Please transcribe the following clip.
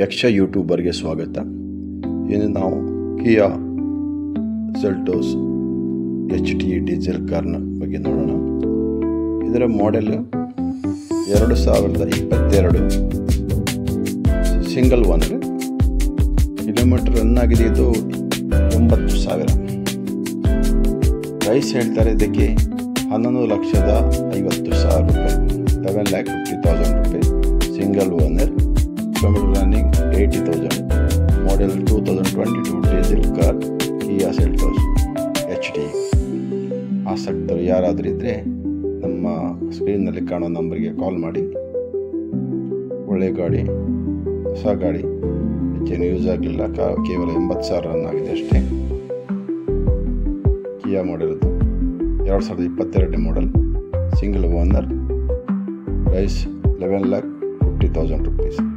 ಯಕ್ಷ ಯೂಟ್ಯೂಬರ್ಗೆ ಸ್ವಾಗತ. ಇನ್ನು ನಾವು ಕಿಯಾ ಸೆಲ್ಟೋಸ್ HT ಡೀಸೆಲ್ ಕಾರ್ನ ಬಗ್ಗೆ ನೋಡೋಣ. ಇದರ model 2022 single owner. Kilometre run ಆಗಿದೆ ಇದು 80,000. ಪ್ರೈಸ್ ಹೇಳ್ತಾರೆ ಇದಕ್ಕೆ 11,50,000 ರೂಪಾಯಿ, 11,50,000 ರೂಪಾಯಿ. Single owner, kilometre running 80,000. Model 2022 diesel car Kia Seltos HT. ಆಸಕ್ತರು ಯಾರಾದರೂ ಇದ್ದರೆ ನಮ್ಮ ಸ್ಕ್ರೀನ್ನಲ್ಲಿ ಕಾಣೋ ನಂಬರ್ಗೆ ಕಾಲ್ ಮಾಡಿ. ಒಳ್ಳೆ ಗಾಡಿ, ಹೊಸ ಗಾಡಿ, ಹೆಚ್ಚೇನು ಯೂಸ್ ಆಗಲಿಲ್ಲ, ಕೇವಲ 80,000 ರನ್ ಆಗಿದೆ ಅಷ್ಟೇ. ಕಿಯಾ ಮಾಡೆಲ್ದು 2022 model, single owner. Price 11,50,000 rupees.